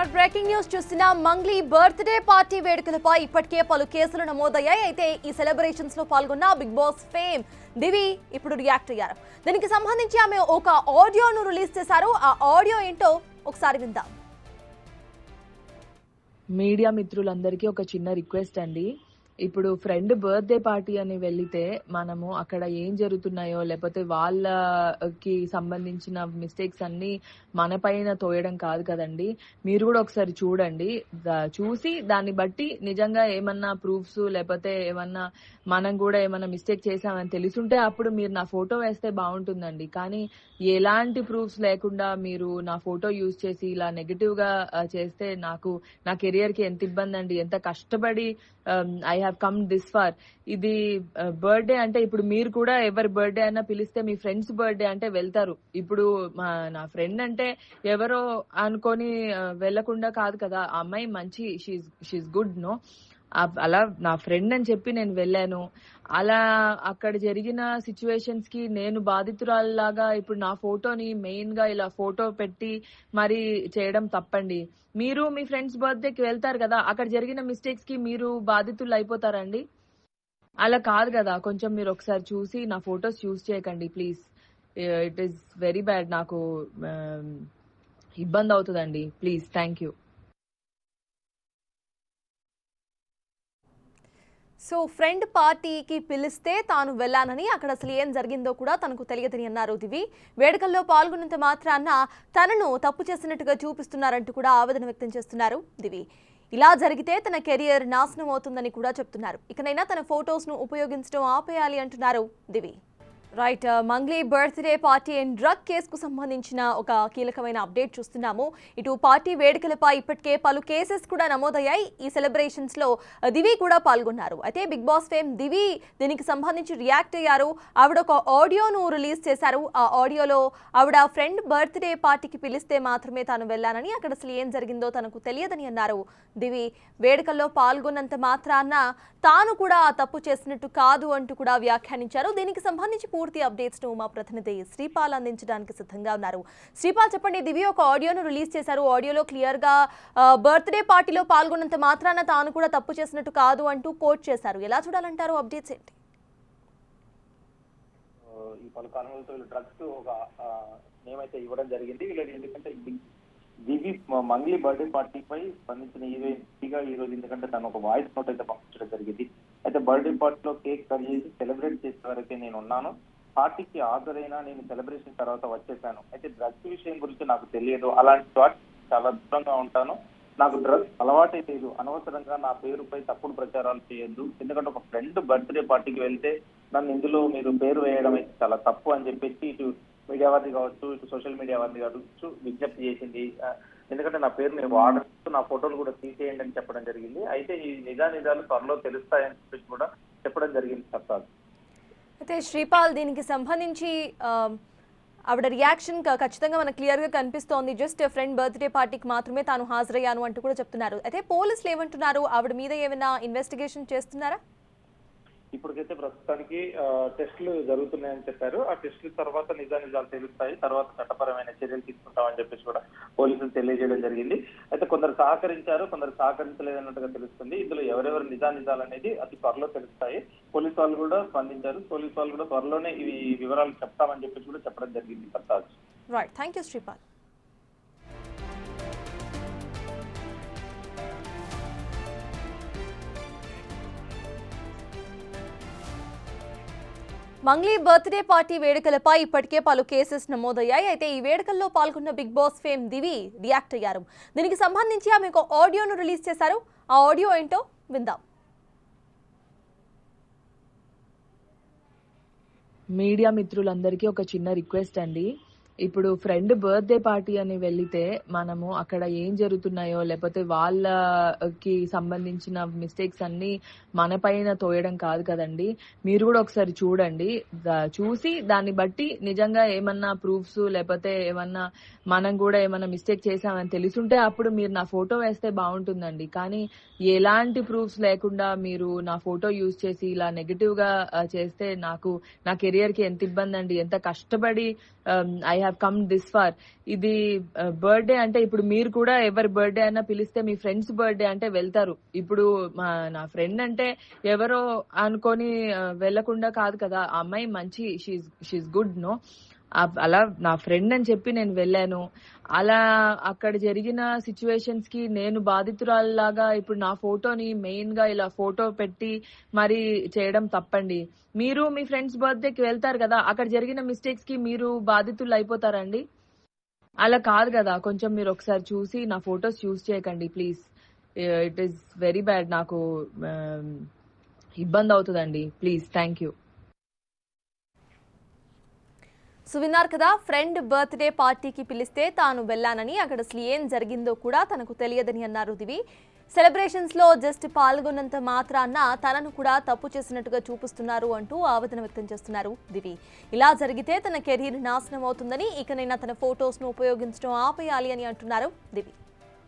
Star breaking news చూస్తున్న Mangli birthday party వేడుకలపై ఇప్పటికే పలు కేసులు నమోదయ్యాయి. అయితే ఈ సెలబ్రేషన్స్ లో పాల్గొన్న బిగ్ బాస్ ఫేమ్ దివి ఇప్పుడు రియాక్ట్ అయ్యారు. దీనికి సంబంధించి ఆమె ఒక ఆడియోను రిలీజ్ చేశారు. ఆ ఆడియో ఏంటో ఒకసారి విందాం. మీడియా మిత్రులందరికీ ఒక చిన్న రిక్వెస్ట్ అండి. ఇప్పుడు ఫ్రెండ్ బర్త్డే పార్టీ అని వెళ్తే మనము అక్కడ ఏం జరుగుతున్నాయో లేకపోతే వాళ్ళకి సంబంధించిన మిస్టేక్స్ అన్ని మన పైన తోయడం కాదు కదండి. మీరు కూడా ఒకసారి చూడండి, చూసి దాన్ని బట్టి నిజంగా ఏమన్నా ప్రూఫ్స్ లేకపోతే ఏమన్నా మనం కూడా ఏమన్నా మిస్టేక్ చేసామని తెలుసుంటే అప్పుడు మీరు నా ఫోటో వేస్తే బాగుంటుందండి. కానీ ఎలాంటి ప్రూఫ్స్ లేకుండా మీరు నా ఫోటో యూజ్ చేసి ఇలా నెగటివ్ గా చేస్తే నా కెరియర్ కి ఎంత ఇబ్బంది అండి. ఎంత కష్టపడి I have come this far. ఇది బర్త్డే అంటే ఇప్పుడు మీరు కూడా ఎవరి బర్త్డే అయినా పిలిస్తే మీ ఫ్రెండ్స్ బర్త్డే అంటే వెళ్తారు. ఇప్పుడు నా ఫ్రెండ్ అంటే ఎవరో అనుకొని వెళ్లకుండా కాదు కదా. ఆ అమ్మాయి మంచి షీఈ్ గుడ్ నో, అలా నా ఫ్రెండ్ అని చెప్పి నేను వెళ్ళాను. అలా అక్కడ జరిగిన సిచ్యువేషన్స్ కి నేను బాధితురాల్లాగా ఇప్పుడు నా ఫోటోని మెయిన్ గా ఇలా ఫోటో పెట్టి మరి చేయడం తప్పండి. మీరు మీ ఫ్రెండ్స్ బర్త్డేకి వెళ్తారు కదా, అక్కడ జరిగిన మిస్టేక్స్ కి మీరు బాధితులు అయిపోతారండి. అలా కాదు కదా. కొంచెం మీరు ఒకసారి చూసి నా ఫొటోస్ యూజ్ చేయకండి please. It is very bad. నాకు ఇబ్బంది అవుతుందండి. Please. Thank you. So friend పార్టీకి పిలిస్తే తాను వెళ్ళానని, అక్కడ అసలు ఏం జరిగిందో కూడా తనకు తెలియదని అన్నారు దివి. వేడుకల్లో పాల్గొన్నంత మాత్రాన తనను తప్పు చేసినట్టుగా చూపిస్తున్నారంటూ కూడా ఆవేదన వ్యక్తం చేస్తున్నారు దివి. ఇలా జరిగితే తన కెరియర్ నాశనం అవుతుందని కూడా చెప్తున్నారు. ఇకనైనా తన ఫొటోస్ను ఉపయోగించడం ఆపేయాలి అంటున్నారు Divi. Right, Mangli birthday party and drug కేసుకు సంబంధించిన ఒక కీలకమైన అప్డేట్ చూస్తున్నాము. ఇటు పార్టీ వేడుకలపై ఇప్పటికే పలు కేసెస్ కూడా నమోదయ్యాయి. ఈ సెలబ్రేషన్స్ లో దివి కూడా పాల్గొన్నారు. అయితే బిగ్ బాస్ ఫేమ్ దివి దీనికి సంబంధించి రియాక్ట్ అయ్యారు. ఆవిడ ఒక ఆడియోను రిలీజ్ చేశారు. ఆ ఆడియోలో ఆవిడ ఫ్రెండ్ బర్త్డే పార్టీకి పిలిస్తే మాత్రమే తాను వెళ్ళానని, అక్కడ అసలు ఏం జరిగిందో తనకు తెలియదని అన్నారు దివి. వేడుకల్లో పాల్గొన్నంత మాత్రాన తాను కూడా ఆ తప్పు చేసినట్టు కాదు అంటూ కూడా వ్యాఖ్యానించారు. దీనికి సంబంధించి పూర్తి అప్డేట్స్ ను మా ప్రతినిధి శ్రీపాల్ అందించడానికి సిద్ధంగా ఉన్నారు. శ్రీపాల్, చెప్పండి. దివి ఒక ఆడియోను రిలీజ్ చేశారు. ఆడియోలో క్లియర్ గా బర్త్డే పార్టీలో పాల్గొన్నంత మాత్రాన తాను కూడా తప్పు చేసినట్టు కాదు అంటూ కోట్ చేశారు. ఎలా చూడాలంటారు? అప్డేట్స్ ఏంటి? ఈ పలు కారణాలతో డ్రగ్స్ ఒక నేమైతే ఇవ్వడం జరిగింది. ఎందుకంటే దివి మంగ్లీ బర్త్డే పార్టీపై స్పందించిన ఈవెంట్గా ఈ రోజు, ఎందుకంటే తను ఒక వాయిస్ నోట్ అయితే పంపించడం జరిగింది. అయితే బర్త్డే పార్టీలో కేక్ కట్ చేసి సెలబ్రేట్ చేసే వరకే నేను ఉన్నాను. పార్టీకి హాజరైనా నేను సెలబ్రేషన్ తర్వాత వచ్చేసాను. అయితే డ్రగ్స్ విషయం గురించి నాకు తెలియదు. అలాంటి వాటి చాలా దూరంగా ఉంటాను. నాకు డ్రగ్స్ అలవాటే లేదు. అనవసరంగా నా పేరుపై తప్పుడు ప్రచారాలు చేయొద్దు. ఎందుకంటే ఒక ఫ్రెండ్ బర్త్డే పార్టీకి వెళ్తే నన్ను ఇందులో మీరు పేరు వేయడం అయితే చాలా తప్పు అని చెప్పేసి ఇటు మీడియా వారిని కావచ్చు, ఇటు సోషల్ మీడియా వారిని కావచ్చు విజ్ఞప్తి చేసింది. ఎందుకంటే నా పేరు మీరు వాడచ్చు, నా ఫోటోలు కూడా తీసేయండి అని చెప్పడం జరిగింది. అయితే ఈ నిజాలు త్వరలో తెలుస్తాయని చెప్పేసి కూడా చెప్పడం జరిగింది. సత్తాలు అయితే శ్రీపాల్, దీనికి సంబంధించి ఆవిడ రియాక్షన్ ఖచ్చితంగా మనకు క్లియర్గా కనిపిస్తోంది. జస్ట్ ఫ్రెండ్ బర్త్డే పార్టీకి మాత్రమే తాను హాజరయ్యాను అంటూ కూడా చెప్తున్నారు. అయితే పోలీసులు ఏమంటున్నారు? ఆవిడ మీద ఏమైనా ఇన్వెస్టిగేషన్ చేస్తున్నారా? ఇప్పటికైతే ప్రస్తుతానికి టెస్టులు జరుగుతున్నాయని చెప్పారు. ఆ టెస్టుల తర్వాత నిజాలు తెలుస్తాయి. తర్వాత చట్టపరమైన చర్యలు తీసుకుంటామని చెప్పేసి కూడా పోలీసులు తెలియజేయడం జరిగింది. అయితే కొందరు సహకరించారు, కొందరు సహకరించలేదన్నట్టుగా తెలుస్తుంది. ఇందులో ఎవరెవరు నిజాలు అనేది అతి త్వరలో తెలుస్తాయి. పోలీసు వాళ్ళు కూడా స్పందించారు. పోలీసు వాళ్ళు కూడా త్వరలోనే ఈ వివరాలు చెప్తామని చెప్పేసి కూడా చెప్పడం జరిగింది. Right, thank you Sripal. Mangli birthday party వేడుకలపై ఇప్పటికే పలు కేసెస్ నమోదయ్యాయి. అయితే ఈ వేడుకల్లో పాల్గొన్న Bigg Boss fame Divi react అయ్యారు. దీనికి సంబంధించి ఆమె ఒక ఆడియోను రిలీజ్ చేశారు. ఆ ఆడియో ఏంటో విందాం. మీడియా మిత్రులందరికీ ఒక చిన్న రిక్వెస్ట్ అండి. ఇప్పుడు ఫ్రెండ్ బర్త్డే పార్టీ అని వెళ్తే మనము అక్కడ ఏం జరుగుతున్నాయో లేకపోతే వాళ్ళకి సంబంధించిన మిస్టేక్స్ అన్ని మన పైన తోయడం కాదు కదండి. మీరు కూడా ఒకసారి చూడండి, చూసి దాన్ని బట్టి నిజంగా ఏమన్నా ప్రూఫ్స్ లేకపోతే ఏమన్నా మనం కూడా ఏమన్నా మిస్టేక్ చేసామని తెలుసుంటే అప్పుడు మీరు నా ఫోటో వేస్తే బాగుంటుందండి. కానీ ఎలాంటి ప్రూఫ్స్ లేకుండా మీరు నా ఫోటో యూజ్ చేసి ఇలా నెగటివ్ గా చేస్తే నా కెరియర్ కి ఎంత ఇబ్బంది అండి. ఎంత కష్టపడి I have come this far. ఇది బర్త్డే అంటే ఇప్పుడు మీరు కూడా ఎవరి బర్త్డే అయినా పిలిస్తే మీ ఫ్రెండ్స్ బర్త్డే అంటే వెళ్తారు. ఇప్పుడు నా ఫ్రెండ్ అంటే ఎవరో అనుకొని వెళ్లకుండా కాదు కదా. ఆ అమ్మాయి మంచి షీఈ్ గుడ్ నో, అలా నా ఫ్రెండ్ అని చెప్పి నేను వెళ్ళాను. అలా అక్కడ జరిగిన సిచ్యువేషన్స్ కి నేను బాధితురాల్లాగా ఇప్పుడు నా ఫోటోని మెయిన్ గా ఇలా ఫోటో పెట్టి మరి చేయడం తప్పండి. మీరు మీ ఫ్రెండ్స్ బర్త్డేకి వెళ్తారు కదా, అక్కడ జరిగిన మిస్టేక్స్ కి మీరు బాధితులు అయిపోతారండి. అలా కాదు కదా. కొంచెం మీరు ఒకసారి చూసి నా ఫొటోస్ చూస్ చేయకండి please. It is very bad. నాకు ఇబ్బంది అవుతుందండి. ప్లీజ్. Thank you. సో విన్నారు కదా, ఫ్రెండ్ బర్త్డే పార్టీకి పిలిస్తే తాను వెళ్ళానని, అక్కడ అసలు ఏం జరిగిందో కూడా తనకు తెలియదని అన్నారు దివి. సెలబ్రేషన్స్లో జస్ట్ పాల్గొన్నంత మాత్రాన తనను కూడా తప్పు చేసినట్టుగా చూపిస్తున్నారు అంటూ ఆవేదన వ్యక్తం చేస్తున్నారు దివి. ఇలా జరిగితే తన కెరీర్ నాశనం అవుతుందని, ఇకనైనా తన ఫొటోస్ను ఉపయోగించడం ఆపేయాలి అని అంటున్నారు దివి.